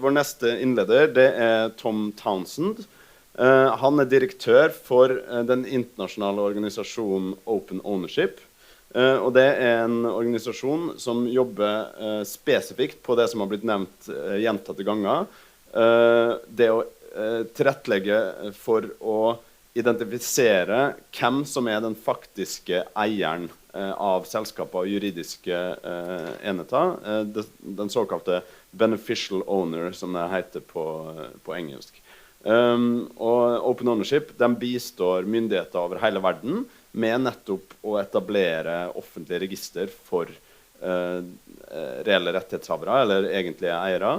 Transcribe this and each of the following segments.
vår neste innleder, det Thom Townsend. Han direktør for den internasjonale organisasjonen Open Ownership. Og det en organisasjon som jobber spesifikt på det som har blitt nevnt gjentatte ganger. Det å tilrettelegge for å identifisere hvem som den faktiske eieren av selskaper og juridiske enheter. Den såkalte beneficial owner, som det heter på engelsk. Og Open Ownership, de bistår myndigheter over hele verden med nettopp å etablere offentlige register for reelle rettighetshavere, eller egentlige eiere.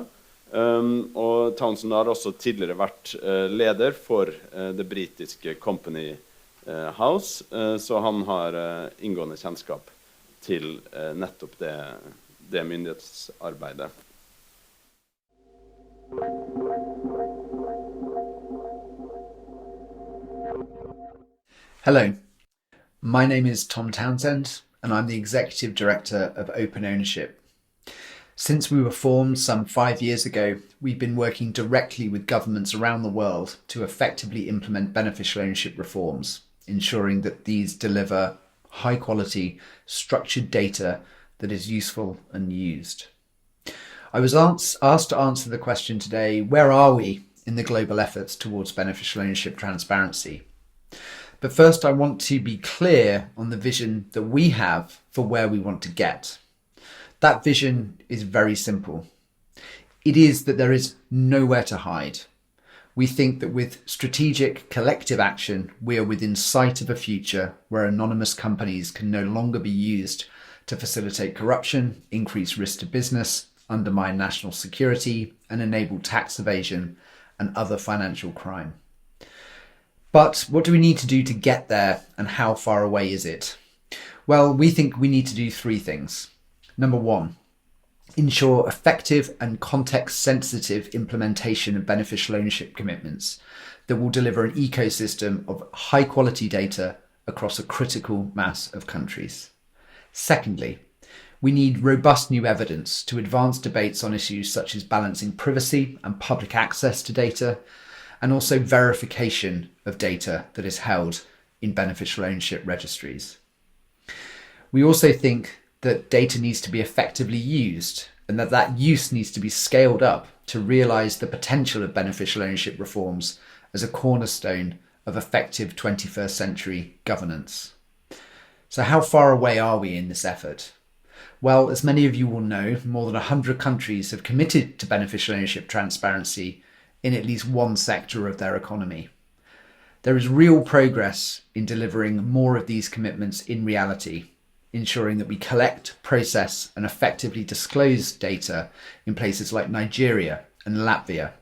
Og Townsend har også tidligere vært leder for det britiske Company House, så han har inngående kjennskap til nettopp det myndighetsarbeidet. Hello, my name is Thom Townsend, and I'm the Executive Director of Open Ownership. Since we were formed some 5 years ago, we've been working directly with governments around the world to effectively implement beneficial ownership reforms, ensuring that these deliver high-quality, structured data that is useful and used. I was asked to answer the question today, where are we in the global efforts towards beneficial ownership transparency? But first, I want to be clear on the vision that we have for where we want to get. That vision is very simple. It is that there is nowhere to hide. We think that with strategic collective action, we are within sight of a future where anonymous companies can no longer be used to facilitate corruption, increase risk to business, undermine national security, and enable tax evasion and other financial crime. But what do we need to do to get there, and how far away is it? Well, we think we need to do 3 things. Number 1, ensure effective and context-sensitive implementation of beneficial ownership commitments that will deliver an ecosystem of high-quality data across a critical mass of countries. Secondly, we need robust new evidence to advance debates on issues such as balancing privacy and public access to data, and also verification of data that is held in beneficial ownership registries. We also think that data needs to be effectively used, and that use needs to be scaled up to realise the potential of beneficial ownership reforms as a cornerstone of effective 21st century governance. So how far away are we in this effort? Well, as many of you will know, more than 100 countries have committed to beneficial ownership transparency in at least one sector of their economy. There is real progress in delivering more of these commitments in reality, ensuring that we collect, process, and effectively disclose data in places like Nigeria and Latvia.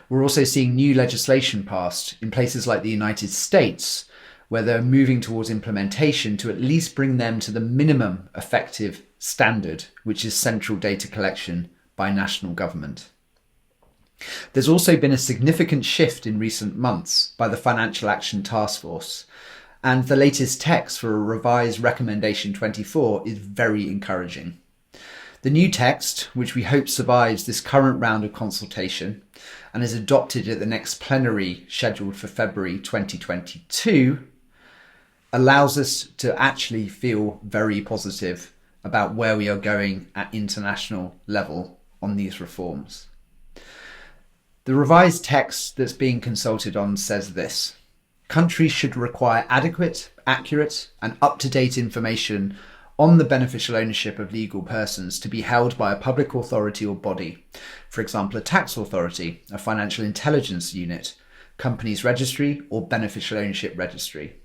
We're also seeing new legislation passed in places like the United States, where they're moving towards implementation to at least bring them to the minimum effective standard, which is central data collection by national government. There's also been a significant shift in recent months by the Financial Action Task Force, and the latest text for a revised Recommendation 24 is very encouraging. The new text, which we hope survives this current round of consultation and is adopted at the next plenary scheduled for February 2022, allows us to actually feel very positive about where we are going at international level on these reforms. The revised text that's being consulted on says this: countries should require adequate, accurate, and up-to-date information on the beneficial ownership of legal persons to be held by a public authority or body, for example, a tax authority, a financial intelligence unit, companies registry, or beneficial ownership registry.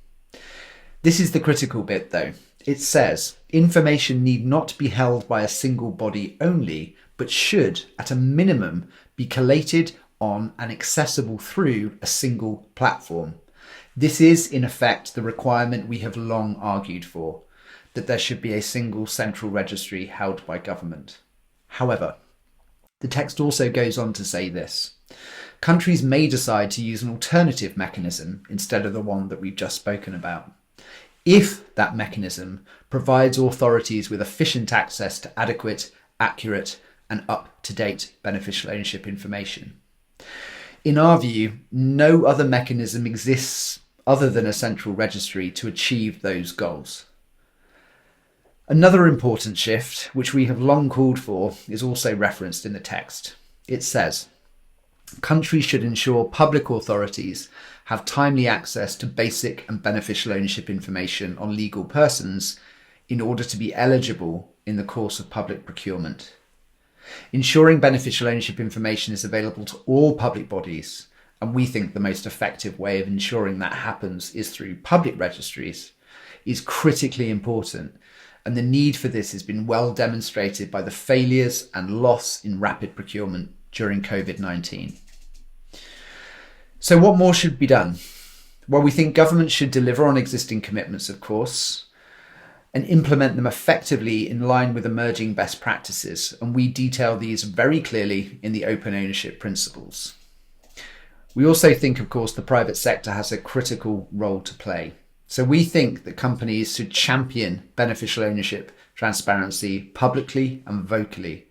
This is the critical bit though. It says information need not be held by a single body only, but should, at a minimum, be collated on and accessible through a single platform. This is, in effect, the requirement we have long argued for, that there should be a single central registry held by government. However, the text also goes on to say this: countries may decide to use an alternative mechanism instead of the one that we've just spoken about, if that mechanism provides authorities with efficient access to adequate, accurate, and up-to-date beneficial ownership information. In our view, no other mechanism exists other than a central registry to achieve those goals. Another important shift, which we have long called for, is also referenced in the text. It says, countries should ensure public authorities have timely access to basic and beneficial ownership information on legal persons in order to be eligible in the course of public procurement. Ensuring beneficial ownership information is available to all public bodies, and we think the most effective way of ensuring that happens is through public registries, is critically important, and the need for this has been well demonstrated by the failures and loss in rapid procurement during COVID-19. So what more should be done? Well, we think governments should deliver on existing commitments, of course, and implement them effectively in line with emerging best practices. And we detail these very clearly in the open ownership principles. We also think, of course, the private sector has a critical role to play. So we think that companies should champion beneficial ownership transparency publicly and vocally.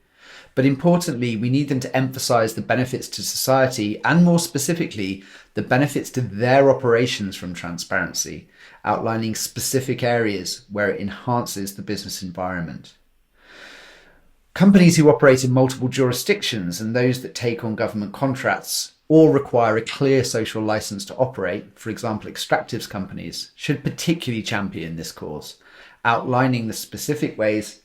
But importantly, we need them to emphasize the benefits to society and, more specifically, the benefits to their operations from transparency, outlining specific areas where it enhances the business environment. Companies who operate in multiple jurisdictions and those that take on government contracts or require a clear social license to operate, for example, extractives companies, should particularly champion this cause, outlining the specific ways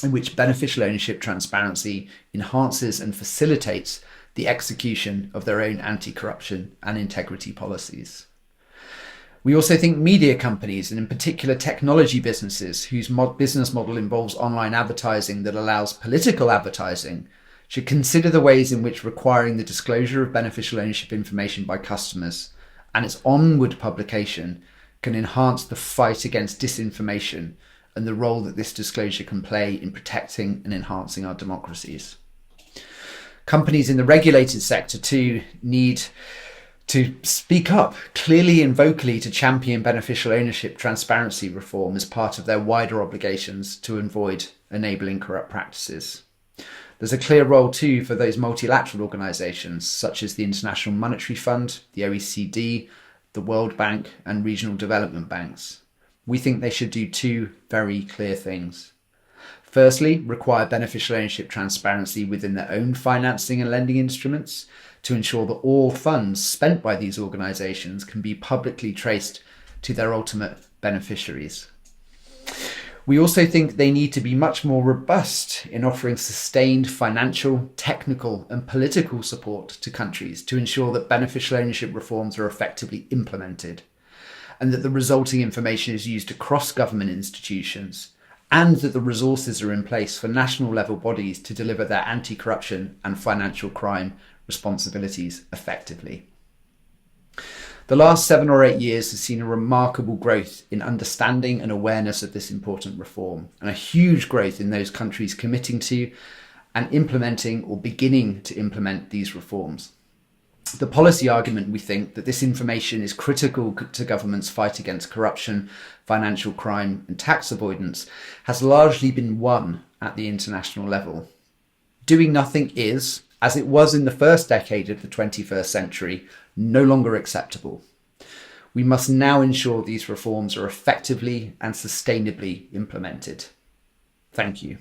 in which beneficial ownership transparency enhances and facilitates the execution of their own anti-corruption and integrity policies. We also think media companies, and in particular technology businesses whose business model involves online advertising that allows political advertising, should consider the ways in which requiring the disclosure of beneficial ownership information by customers and its onward publication can enhance the fight against disinformation and the role that this disclosure can play in protecting and enhancing our democracies. Companies in the regulated sector too need to speak up clearly and vocally to champion beneficial ownership transparency reform as part of their wider obligations to avoid enabling corrupt practices. There's a clear role too for those multilateral organisations such as the International Monetary Fund, the OECD, the World Bank and regional development banks. We think they should do two very clear things. Firstly, require beneficial ownership transparency within their own financing and lending instruments to ensure that all funds spent by these organisations can be publicly traced to their ultimate beneficiaries. We also think they need to be much more robust in offering sustained financial, technical and political support to countries to ensure that beneficial ownership reforms are effectively implemented, and that the resulting information is used across government institutions, and that the resources are in place for national level bodies to deliver their anti-corruption and financial crime responsibilities effectively. The last 7 or 8 years has seen a remarkable growth in understanding and awareness of this important reform, and a huge growth in those countries committing to and implementing or beginning to implement these reforms. The policy argument, we think, that this information is critical to governments' fight against corruption, financial crime and tax avoidance has largely been won at the international level. Doing nothing is, as it was in the first decade of the 21st century, no longer acceptable. We must now ensure these reforms are effectively and sustainably implemented. Thank you.